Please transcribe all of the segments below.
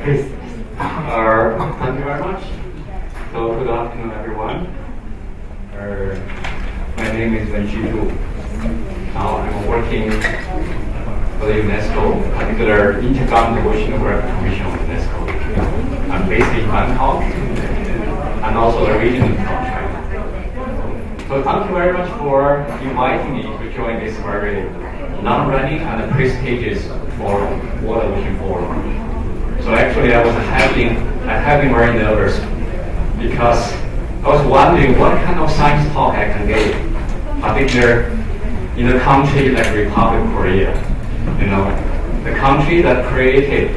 Thank you very much. So good afternoon, everyone. My name is Wenxi Zhu. Now I'm working for the UNESCO, particular Intergovernmental Oceanographic Commission of UNESCO. I'm based in Bangkok and also originally from China. So thank you very much for inviting me to join this very long-running and prestigious forum, Water Ocean Forum. So actually I was having very nervous because I was wondering what kind of science talk I can give, particularly in a country like Republic of Korea, the country that created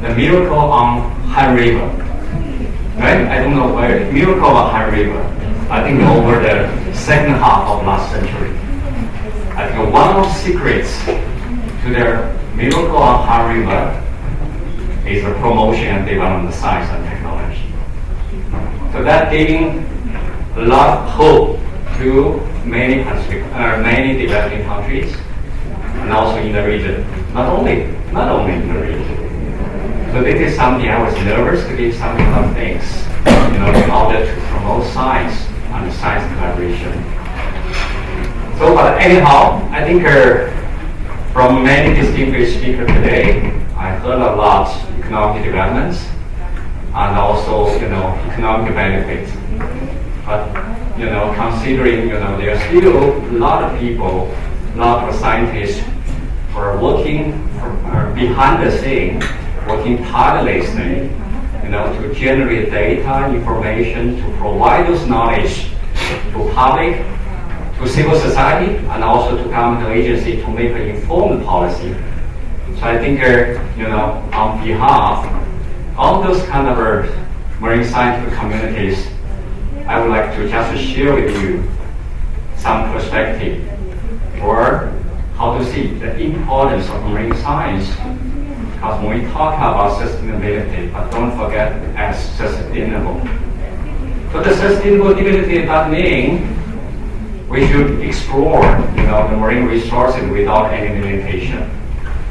the miracle on Han River, right? I don't know where, miracle on Han River, I think over the second half of last century. I think one of the secrets to their miracle on Han River is the promotion and development of science and technology. So that giving a lot of hope to many developing countries and also in the region, not only in the region. So this is something I was nervous to give some kind of things, in order to promote science and science collaboration. So, but anyhow, I think from many distinguished speakers today, I heard a lot economic developments and also, economic benefits. But, considering, there are still a lot of people, a lot of scientists who are working behind the scene, working tirelessly, to generate data, information, to provide those knowledge to public, to civil society, and also to government agency to make an informed policy. So I think, on behalf of those kind of marine scientific communities, I would like to just share with you some perspective or how to see the importance of marine science. Because when we talk about sustainability, but don't forget as sustainable. So the sustainability does mean we should explore, the marine resources without any limitation.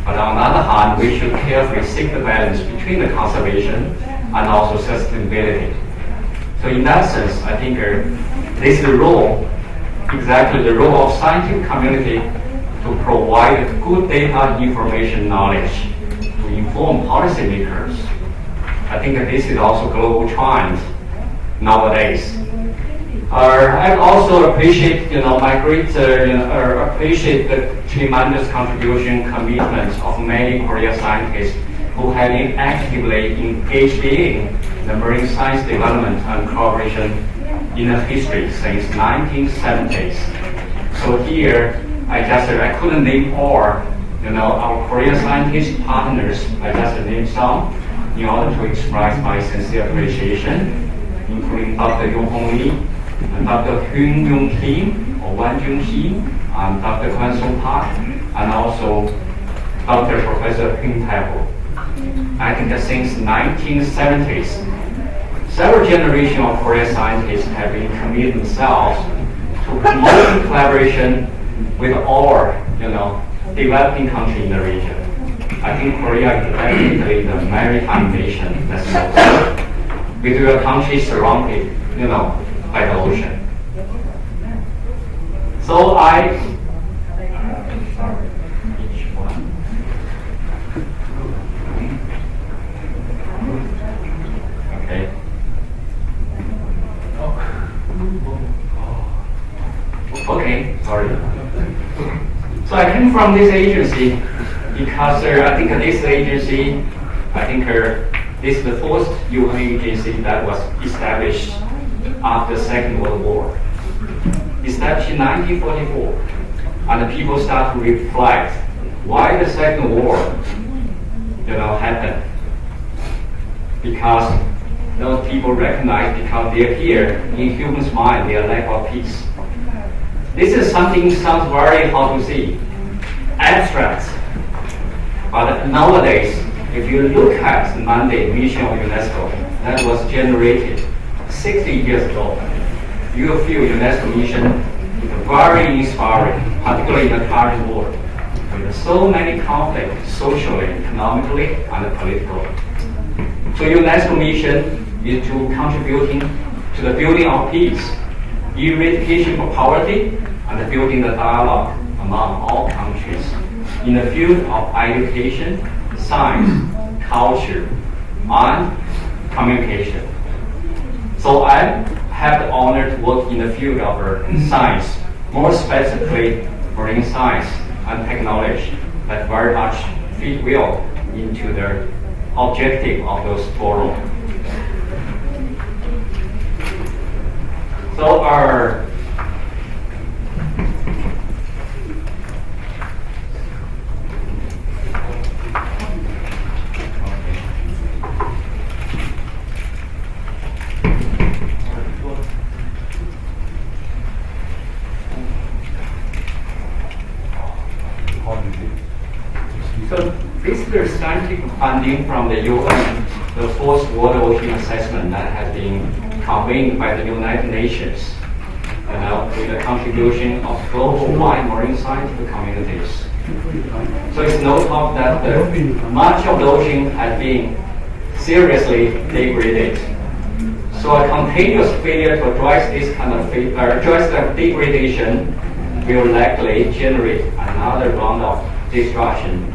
But on the other hand, we should carefully seek the balance between the conservation and also sustainability. So in that sense, I think this is the role, exactly the role of scientific community to provide good data, information, knowledge to inform policymakers. I think that this is also global trend nowadays. I also appreciate, appreciate the tremendous contribution, commitment of many Korean scientists who have been actively engaged in the marine science development and cooperation in the history since 1970s. So here, I couldn't name all, our Korean scientist partners. I just named some in order to express my sincere appreciation, including Dr. Yong Hong Lee, and Dr. Hyun Young Kim, or Wan Jung Hee, and Dr. Kwan Song Park, and also Dr. Professor Hyun Tae-ho. I think that since 1970s, several generations of Korean scientists have been committed themselves to promoting collaboration with all, developing countries in the region. I think Korea is definitely the maritime nation that's known, with your country surrounded, by the ocean. So okay. Okay, sorry. So I came from this agency because I think this agency, this is the first UN agency that was established after the Second World War. Established in 1944, and the people start to reflect why the Second War, happened. Because those people recognize because they are here in humans' mind, their lack of peace. This is something sounds very hard to see, abstract. But nowadays, if you look at the mandate mission of UNESCO that was generated 60 years ago, you will feel UNESCO mission is very inspiring, particularly in the current world, with so many conflicts socially, economically, and politically. So UNESCO mission is to contributing to the building of peace, eradication of poverty, and building the dialogue among all countries in the field of education, science, culture, and communication. So I have the honor to work in the field of science, more specifically marine science and technology that very much fit well into the objective of those forum. So our So basically scientific funding from the UN, the fourth World Ocean Assessment that has been convened by the United Nations, with the contribution of global-wide marine scientific communities. So it's no talk that much of the ocean has been seriously degraded. So a continuous failure to address this kind of address the degradation will likely generate another round of destruction,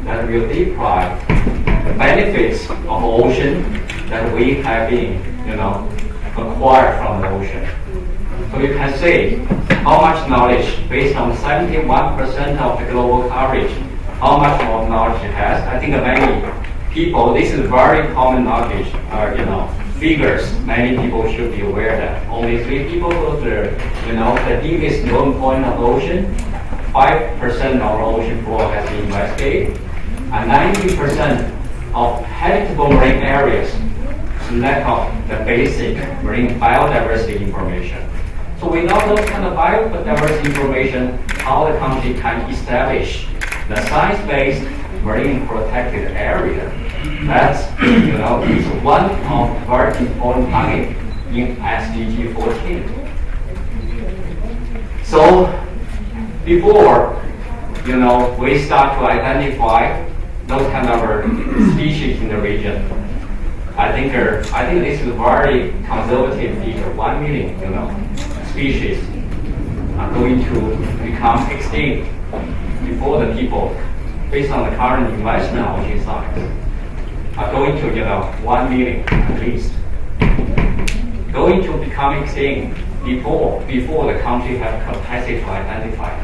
that will deprive the benefits of ocean that we have been, acquired from the ocean. So you can say how much knowledge, based on 71% of the global coverage, how much more knowledge it has. I think many people, this is very common knowledge, figures. Many people should be aware that only 3 people go to, the deepest known point of the ocean. 5% of our ocean floor has been investigated, and 90% of habitable marine areas lack of the basic marine biodiversity information. So without those kind of biodiversity information, how the country can establish the science-based marine protected area? That's is one of very important target in SDG 14. So before we start to identify those kind of species in the region, I think this is a very conservative figure. 1 million species are going to become extinct before the people, based on the current investment on ocean science, are going to 1 million at least, going to become extinct before the country have capacity to identify.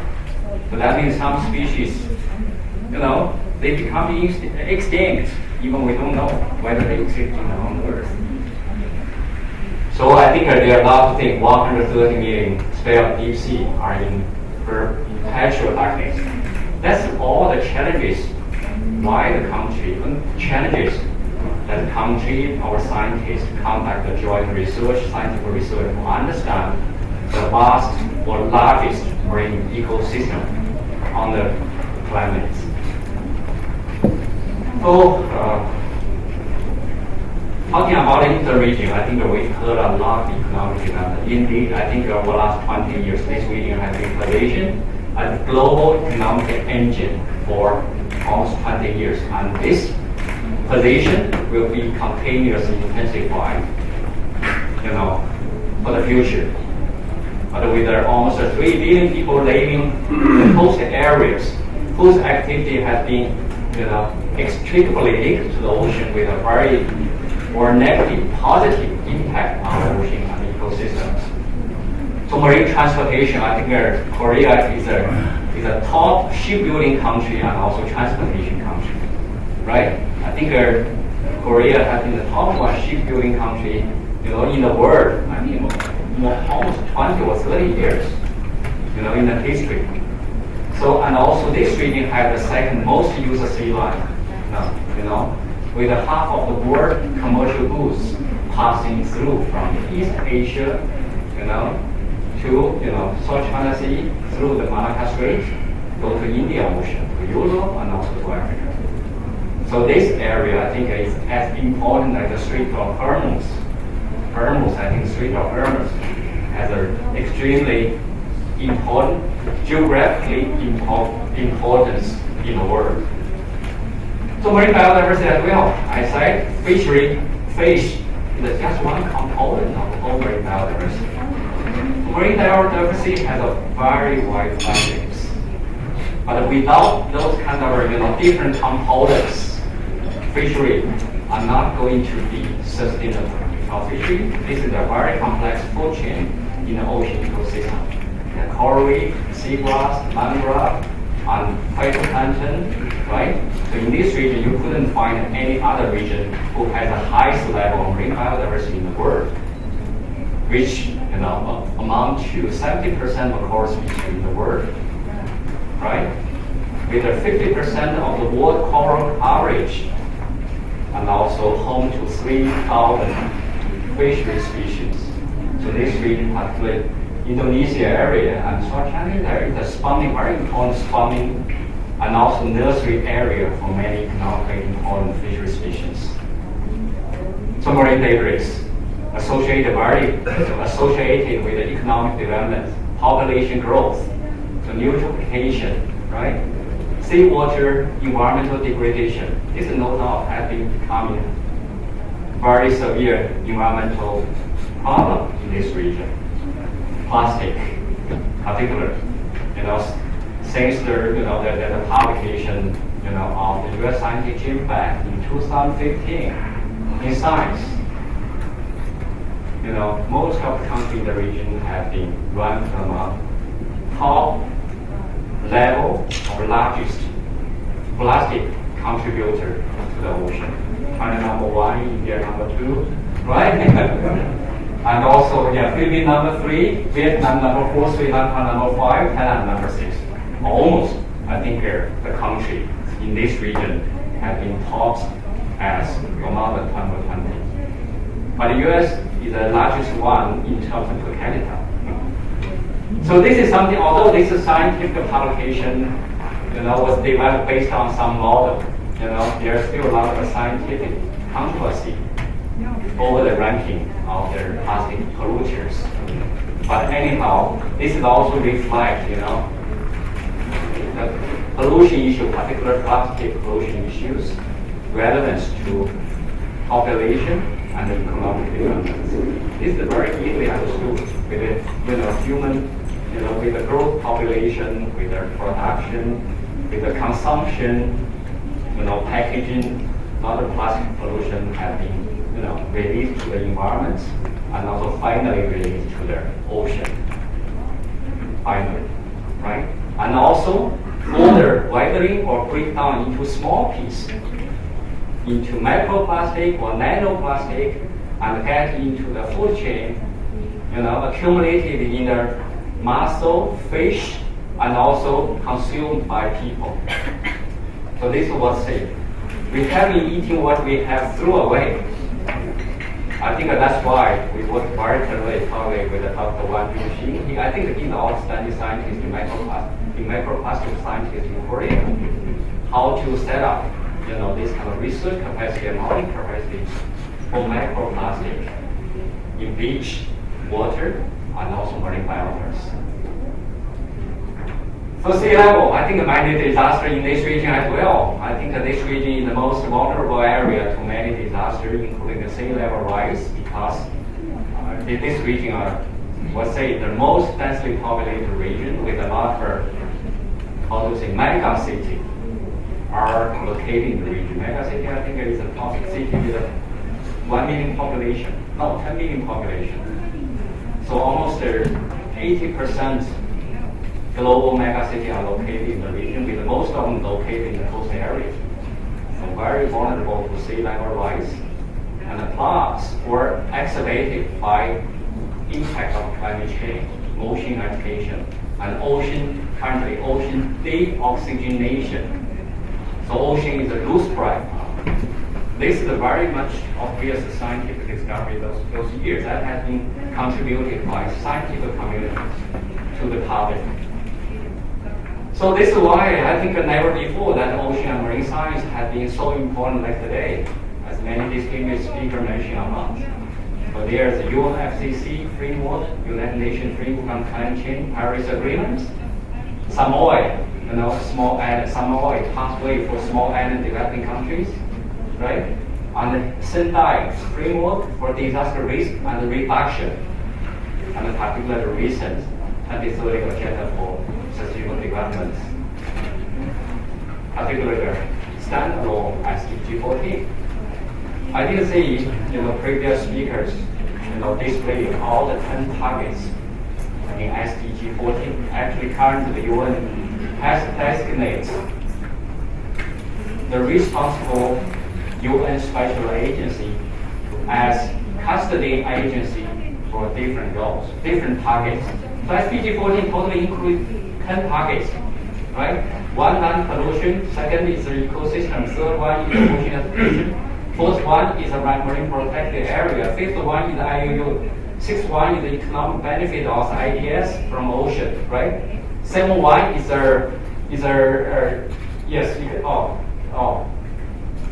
But that means some species, they become extinct, even we don't know whether they exist on Earth. So I think there are a lot of things. 130 million spare deep sea are in perpetual darkness. That's all the challenges why the country, challenges that the country, our scientists conduct the joint research, scientific research to understand the vast or largest marine ecosystem on the planet. So, talking about the inter-region, I think we heard a lot of economic development. Indeed, I think over the last 20 years, this region has been positioned as a global economic engine for almost 20 years. And this position will be continuously intensified, for the future. But with almost 3 billion people living in coast areas, whose activity has been, inextricably linked to the ocean with a very or negative, positive impact on the ocean and ecosystems. So marine transportation, I think Korea is a top shipbuilding country and also transportation country, right? I think Korea has been the top 1 shipbuilding country, in the world. I mean, almost 20 or 30 years, in the history. So, and also this region has the second most used sea line, with half of the world commercial goods passing through from East Asia, to South China Sea, through the Malacca Strait, go to Indian Ocean, to Europe, and also to Africa. So this area, I think, is as important as the Strait of Hormuz. I think Strait of Hormuz has an extremely important, geographically importance in the world. So marine biodiversity as well. I said fishery, fish is just one component of all marine biodiversity. Marine biodiversity has a very wide findings. But without those kind of different components, fishery are not going to be sustainable. Because fishery, this is a very complex food chain in the ocean ecosystem. The coral reef, seagrass, mangrove, and phytoplankton, right? So in this region, you couldn't find any other region who has the highest level of marine biodiversity in the world, which amount to 70% of coral species in the world, right? With a 50% of the world coral average, and also home to 3,000 fishery species. So this region, particularly Indonesia area and South China area, is a spawning, very important spawning, and also nursery area for many economically important fishery species. So marine debris associated with the economic development, population growth, so eutrophication, right? Seawater environmental degradation. This no doubt has been becoming very severe environmental problem in this region. Plastic, particularly, since the publication, of the U.S. scientific impact in 2015 in Science, most of the countries in the region have been ranked among top level of largest plastic contributor to the ocean. China number 1, India number 2, right? And also, Philippines number 3, Vietnam number 4, Sri Lanka number 5, Thailand number 6. Almost, I think, the country in this region have been topped as among the 2020. But the U.S. is the largest one in terms of per capita. So this is something, although this is scientific publication, was developed based on some model, there's still a lot of scientific controversy over the ranking of their plastic polluters. But anyhow, this is also reflect, the pollution issue, particular plastic pollution issues, relevance to population and economic development. This is very easily understood with the human, with the growth population, with the production, with the consumption, packaging, a lot of plastic pollution have been, released to the environment and also finally released to the ocean. Finally, right? And also further widening or break down into small pieces, into microplastic or nanoplastic, and get into the food chain, accumulated in the mussel, fish, and also consumed by people. So this is what's safe. We have been eating what we have thrown away. I think that's why we work very closely with Dr. Wenxi Zhu. I think he's an outstanding scientist in microplastic scientist in Korea. How to set up, this kind of research capacity and modeling capacity for microplastic in beach, water, and also marine biodiversity. So sea level, I think many disasters in this region as well. I think this region is the most vulnerable area to many disasters, including the sea level rise, because this region are, let's say, the most densely populated region with a lot of, mega city are located in the region. Mega city, I think, is a city with 1 million population, 10 million population. So almost 80% global mega cities are located in the region, with most of them located in the coastal areas. So very vulnerable to sea level rise, and plus were exacerbated by impact of climate change, ocean agitation, and currently ocean deoxygenation. So ocean is a loose bright. This is a very much obvious scientific discovery those years that has been contributed by scientific community to the public. So this is why I think never before that ocean and marine science has been so important like today, as many distinguished speakers mentioned about. But there's the UNFCCC framework, United Nations framework on climate change, Paris Agreement, Samoa, small island, somehow a pathway for small island developing countries, right? And Sendai framework for disaster risk and reduction, and particularly recent 2030 agenda for sustainable development, particularly standalone SDG 14. I did see, previous speakers, display all the 10 targets in SDG 14. Actually, currently the UN has designated the responsible UN special agency as custody agency for different goals, different targets. So SDG 14 totally includes 10 targets, right? One, non-pollution. Second is the ecosystem. Third one is the ocean education. Fourth one is the marine protected area. Fifth one is the IUU. Sixth one is the economic benefit of the IDS from ocean, right? Seventh one is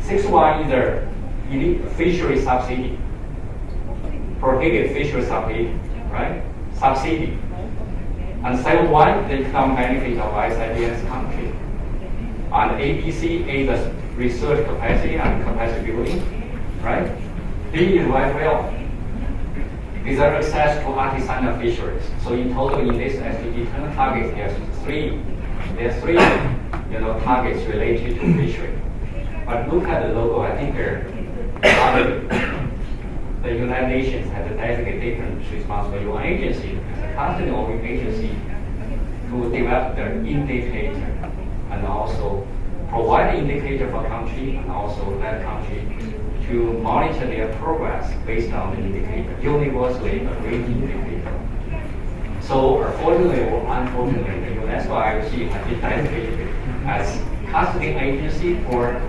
Sixth one is the fishery subsidy. Prohibit fishery subsidy, right? Subsidy. And seventh one, the economic benefit of IDS country. And ABC is the research capacity and capacity building, right? D is welfare. Is there access to artisanal fisheries? So in total, in this SDG 10 targets, there's three targets related to fishery. But look at the logo. I think the United Nations has a designated responsible UN agency, a custody agency, to develop the indicator and also provide an indicator for country and also that country to monitor their progress based on the indicator, universally agreed indicator. So fortunately or unfortunately, the UNESCO IOC has been designated as custody agency for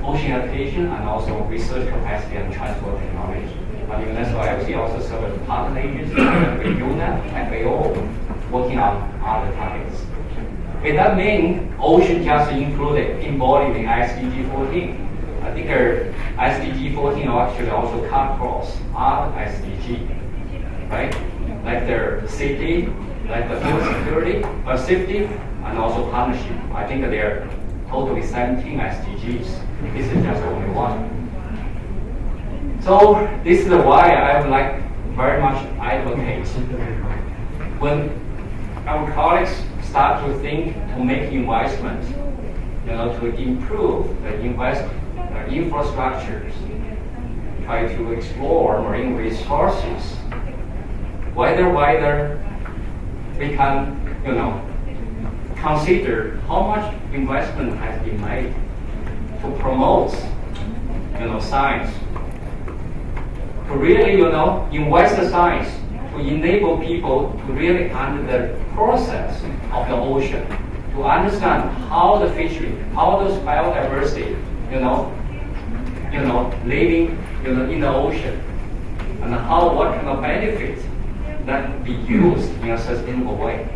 ocean education and also research capacity and transport technology. But UNESCO IOC also serves as partner agency with UNEP, FAO, working on other targets. It doesn't mean ocean just included, embodied in SDG 14. I think SDG 14 actually also cut across other SDG, right? Like the safety, like the food security, safety, and also partnership. I think there are totally 17 SDGs. This is just only one. So this is why I would like very much advocate when our colleagues start to think to make investment, to improve the infrastructures, try to explore marine resources, whether we can, consider how much investment has been made to promote, science, to really, invest in science, to enable people to really under the process of the ocean, to understand how the fishery, how those biodiversity, living, in the ocean, and what kind of benefits that be used in a sustainable way.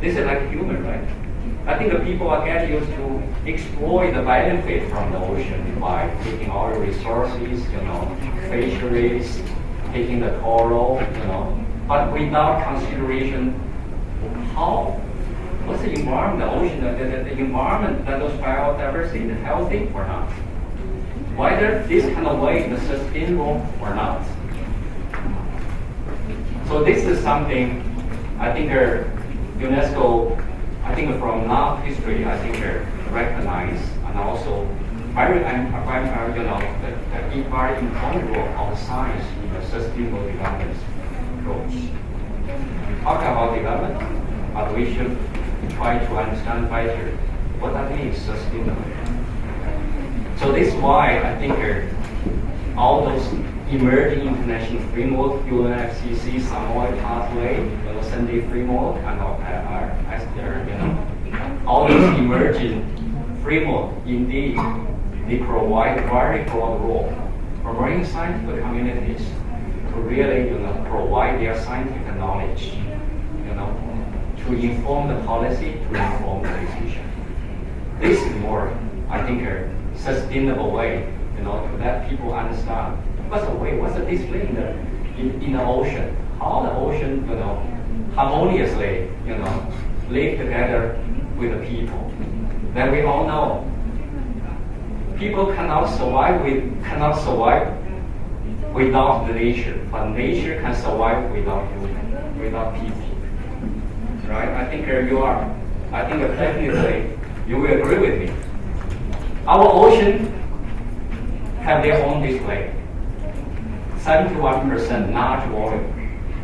This is like human, right? I think the people are getting used to exploit the benefit from the ocean by taking all the resources, fisheries, taking the coral, but without consideration what's the environment, the ocean, the environment that those biodiversity is healthy or not. Whether this kind of way is sustainable or not. So this is something I think UNESCO, I think from now history, I think recognize and also very important role of science in the sustainable development approach. Talk about development, but we should try to understand better what that means sustainable. So this is why I think all those emerging international framework, UNFCCC, Samoa pathway, Sunday framework, and all those emerging framework, indeed, they provide very broad role for marine scientific communities to really, provide their scientific knowledge, to inform the policy, to inform the decision. This is more, I think, a sustainable way, to let people understand what's the display in the ocean, how the ocean, harmoniously, live together with the people. Then we all know people cannot survive without the nature, but nature can survive without people. Right? I think definitely you will agree with me. Our ocean have their own display. 71% large volume.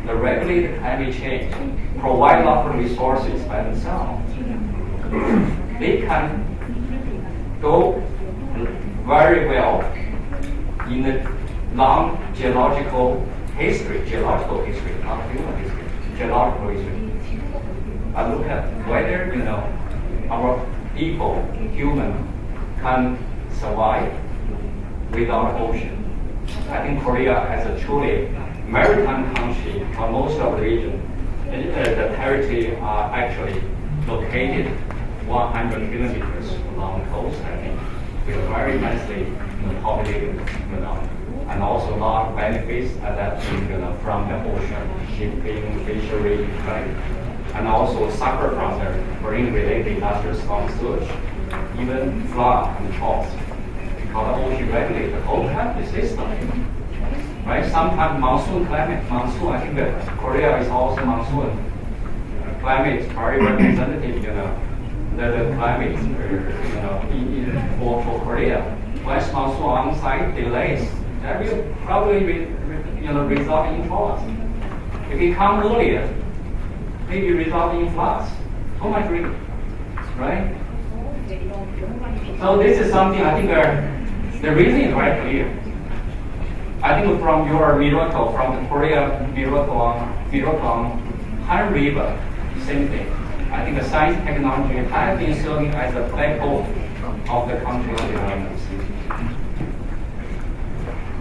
The regulated climate change provide local resources by themselves. They can go very well in the long geological history, not human history, geological history. I look at whether, our people, human, can survive without ocean. I think Korea has a truly maritime country, but most of the region, the territory are actually located 100 kilometers along the coast, I think. We are very nicely populated, and also a lot of benefits adapting, from the ocean, shipping, fishery, right? And also suffer from the marine-related industrial storm surge, even flood and droughts. Because the ocean regulates the whole climate system. Right? Sometimes monsoon, I think that Korea is also monsoon. Climate is very representative, the climate, for Korea. Once monsoon on-site delays, that will probably, result in floods. If it comes earlier, maybe result in floods. So much rain, right? So this is something I think the reason is very clear. I think from your miracle, from the Korea miracle on Han River, same thing. I think the science technology has been serving as a backbone of the country's development.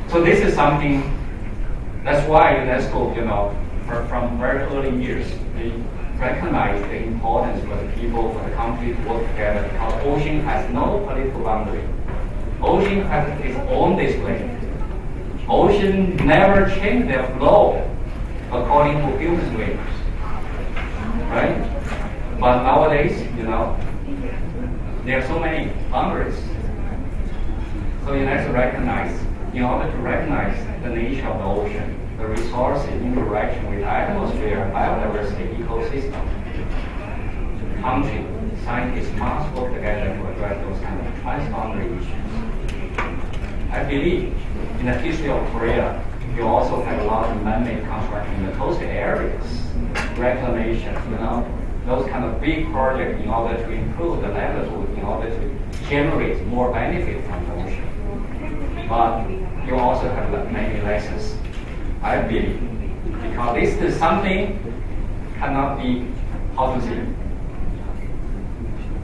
So this is something, that's why UNESCO, from very early years, they recognize the importance for the people, for the country to work together, because ocean has no political boundary. Ocean has its own display. Ocean never change their flow according to human ways, right? But nowadays, there are so many boundaries. So you have to recognize, in order to recognize the nature of the ocean, the resources, interaction with atmosphere, biodiversity, ecosystem, country, scientists must work together to address those kind of transboundary issues. I believe in the history of Korea, you also have a lot of man-made construction in the coastal areas, reclamation, those kind of big projects in order to improve the livelihood, in order to generate more benefit from the ocean. But you also have many lessons, I believe, because this is something cannot be,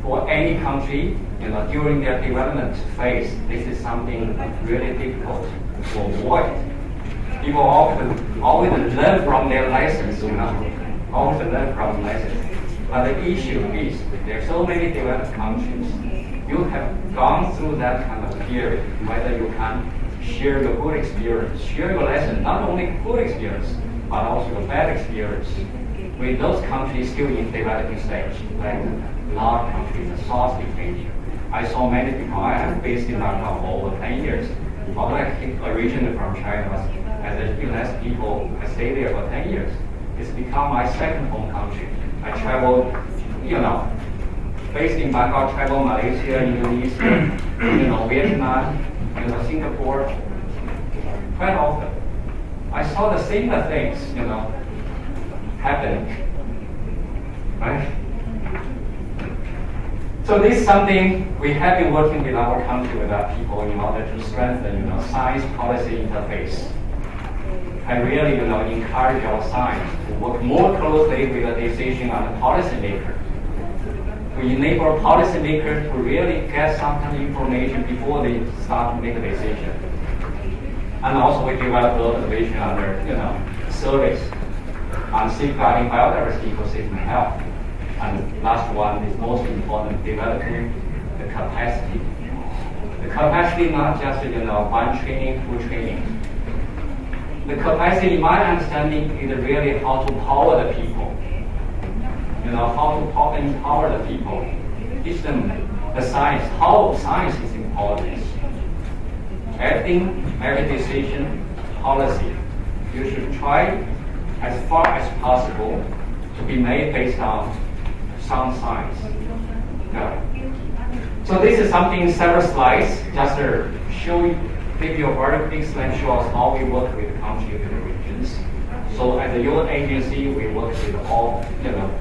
for any country, during their development phase, this is something really difficult to avoid. People always learn from their lessons, always learn from lessons. But the issue is, there are so many developed countries. You have gone through that kind of period, whether you can share your good experience, share your lesson, not only good experience, but also your bad experience with those countries still in developing stage, like large countries in Southeast Asia. I saw many people, I have based in Macau for over 10 years. Although I came originally from China, as a U.S. people, I stayed there for 10 years. It's become my second home country. I traveled, based in Macau, traveled Malaysia, Indonesia, Vietnam, Singapore, quite often. I saw the similar things, happening, right? So this is something we have been working with our country, with our people, in order to strengthen, science policy interface. I really, encourage our science to work more closely with the decision on the policymaker, to enable policymakers to really get some kind of information before they start to make a decision. And also we develop a lot of vision under, service on safeguarding biodiversity ecosystem health. And last one is most important, developing the capacity. The capacity not just, one training, two trainings. The capacity, in my understanding, is really how to power the people how to empower the people, teach them the science, how science is important. Every decision, policy, you should try as far as possible to be made based on sound science. Yeah. So this is something, several slides, just to give you a very quick snapshot of how we work with countries and regions. So as a UN agency, we work with all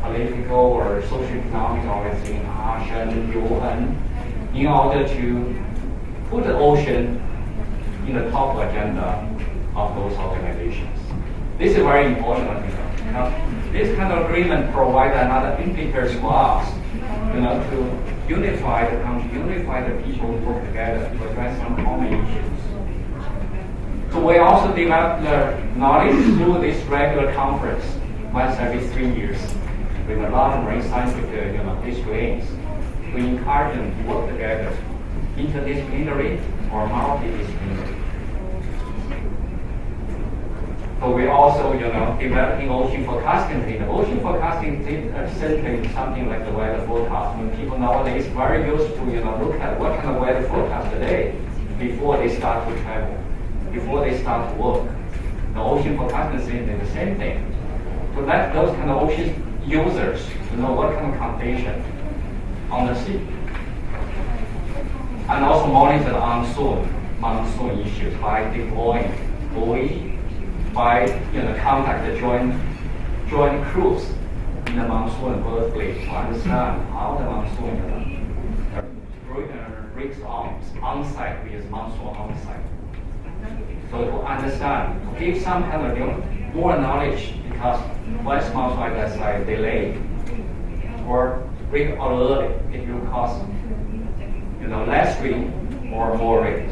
political or socio-economic organizations, ASEAN, UN, in order to put the ocean in the top agenda of those organizations. This is very important. This kind of agreement provides another impetus for us, to unify the country, unify the people who work together to address some common issues. So we also develop the knowledge through this regular conference once every 3 years with a lot of marine scientific disciplines. We encourage them to work together, interdisciplinary or multidisciplinary. So we also, developing ocean forecasting data. Ocean forecasting data essentially something like the weather forecast. When people nowadays very used to, look at what kind of weather forecast today before they start to travel, before they start to work. The ocean forecasting system is the same thing. To let those kind of ocean users to know what kind of condition on the sea. And also monitor the monsoon issues by deploying buoy, by contact the joint crews in the monsoon birthplace to understand how the monsoon rigs on site with monsoon on site. So to understand, to give some kind of more knowledge, because once monsoon is like delayed or rig early, it will cause less rain or more rain.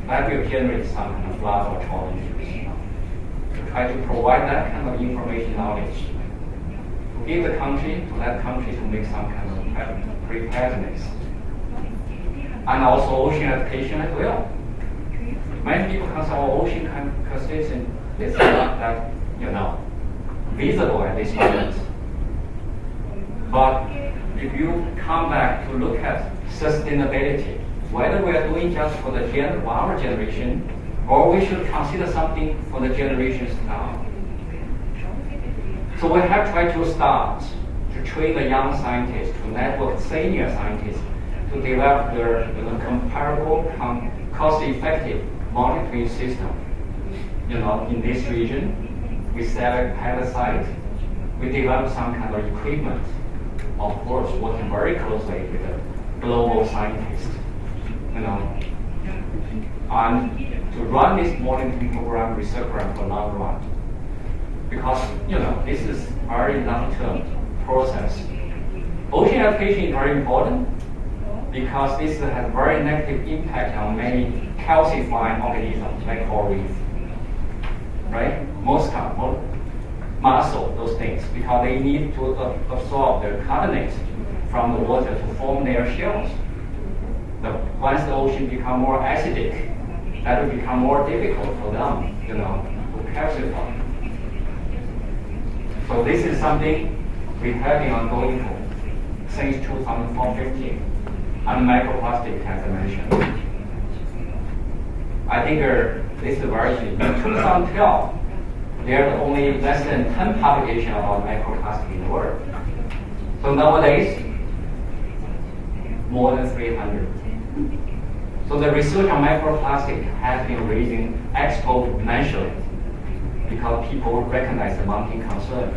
That will generate some kind of flood or trout issues. To try to provide that kind of information knowledge, to give the country, to that country to make some kind of preparedness. And also ocean education as well. Many people consider ocean conservation is not that visible at this moment. But if you come back to look at sustainability, whether we are doing just for our generation, or we should consider something for the generations now. So we have tried to start to train the young scientists, to network senior scientists, to develop their comparable, cost-effective monitoring system. In this region, we select pilot sites, we develop some kind of equipment, of course, working very closely with the global scientists, and to run this monitoring program, research program for long run. Because, this is very long-term process. Ocean education is very important because this has very negative impact on many calcifying organisms like coral reef, right? Mussel, those things, because they need to absorb the carbonates from the water to form their shells. Once the ocean becomes more acidic, that will become more difficult for them, to calcify. So this is something we have been ongoing for since 2015, and microplastic, as I mentioned. I think this is very in 2012, there are only less than 10 publications about microplastic in the world. So nowadays, more than 300. So the research on microplastic has been raising exponentially because people recognize the mounting concern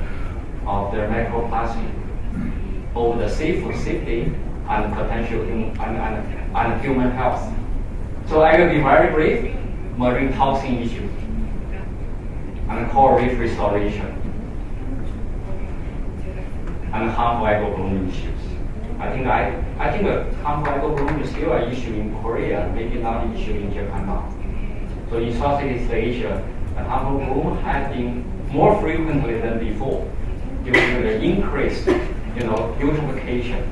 of their microplastic over the safety and potential and human health. So I will be very brief: marine toxin issues and coral reef restoration and harmful algal bloom issues. I think harmful algal bloom is still an issue in Korea, maybe not an issue in Japan now. So in Southeast Asia, the harmful bloom has been more frequently than before due to the increased, eutrophication.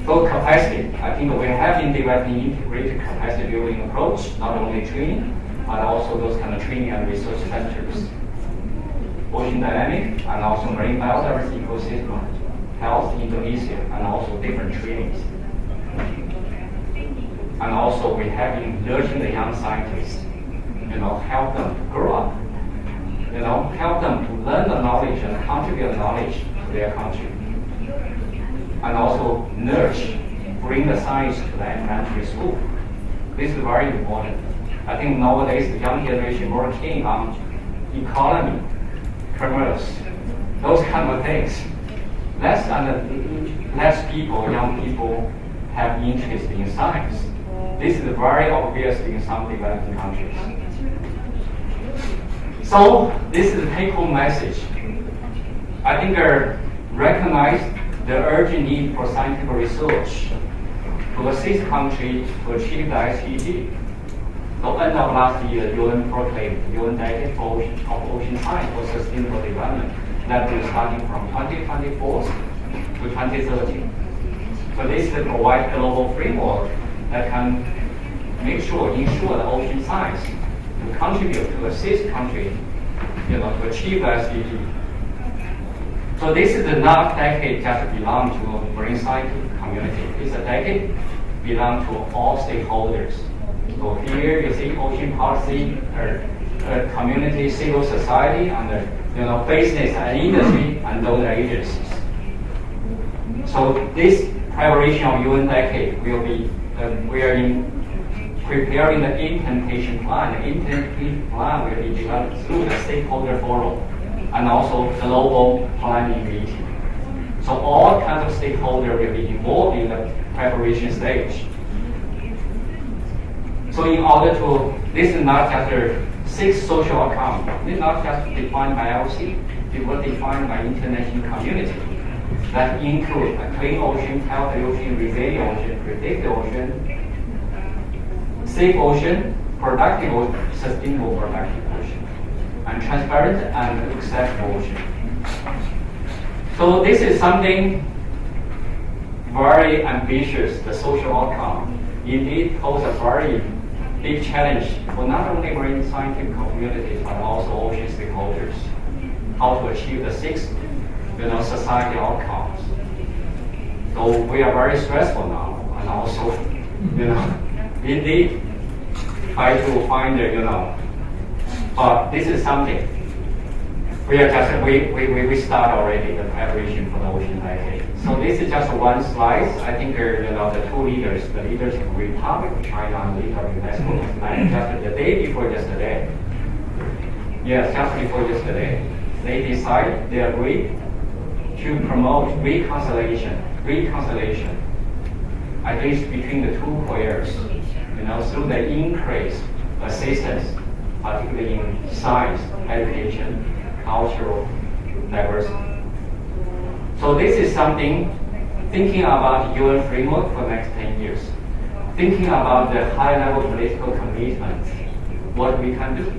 So capacity, I think we have been developing integrated capacity building approach, not only training, but also those kind of training and research centers. ocean dynamics, and also marine biodiversity ecosystem, health in Indonesia, and also different trainings. And also we have been nurturing the young scientists, help them to grow up, help them to learn the knowledge and contribute knowledge to their country. And also nurture, bring the science to the elementary school. This is very important. I think nowadays the young generation more keen on economy, commerce, those kind of things. Less people, young people, have interest in science. This is very obvious in some developing countries. So this is the take-home message. I think I recognize the urgent need for scientific research to assist countries to achieve the SDG. So end of last year, UN proclaimed UN Decade of Ocean Science for Sustainable Development that will starting from 2024 to 2030. So this will provide a global framework that can ensure the ocean science to contribute to assist countries, to achieve the SDG. So this is not decade just belong to marine scientific community. It's a decade belong to all stakeholders. So here you see ocean policy, community, civil society, and business and industry and those agencies. So this preparation of UN decade will be we are preparing the implementation plan. The implementation plan will be developed through the stakeholder forum and also global planning meeting. So all kinds of stakeholders will be involved in the preparation stage. So in order to, this is not just a 6 social outcomes. It's not just defined by IOC. It was defined by international community. That include a clean ocean, healthy ocean, resilient ocean, predictive ocean, safe ocean, productive ocean, sustainable productive ocean, and transparent and accessible ocean. So this is something very ambitious, the social outcome. Indeed pose a very big challenge for not only marine scientific communities but also ocean stakeholders, how to achieve the 6 society outcomes. So we are very stressful now, and also, indeed, try to find, but this is something. We are just, we start already the preparation for the ocean decade. So this is just one slide. I think, the 2 leaders, the leaders of Republic of China and leader of UNESCO, and just the day before yesterday, yes, just before yesterday, they decide, they agreed to promote reconciliation, at least between the 2 players, through the increased assistance, particularly in science, education, cultural diversity. So this is something, thinking about UN framework for the next 10 years, thinking about the high-level political commitments, what we can do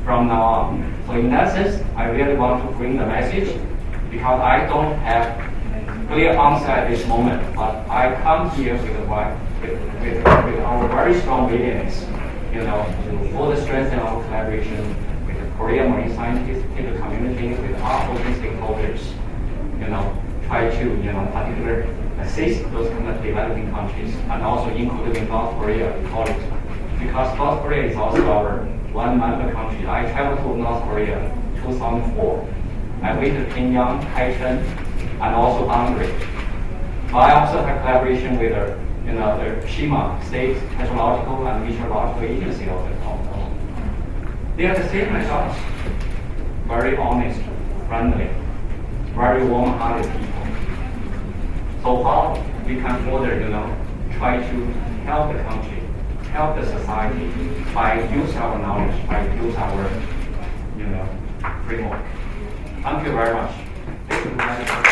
from now on. So in that sense, I really want to bring the message, because I don't have clear answer at this moment, but I come here with our very strong willingness, to further strengthen our collaboration with the Korean marine scientific community, with our ocean stakeholders, try to, particularly assist those kind of developing countries, and also including North Korea, because North Korea is also our one member country. I traveled to North Korea in 2004. I visited Pyongyang, Taichung, and also Hungary. I also have collaboration with the Shima State Meteorological and Meteorological Agency of the Congo. They are the same as us. Very honest, friendly, very warm-hearted people. So how we can further, try to help the country, help the society by use our knowledge, by use our, framework. Thank you very much.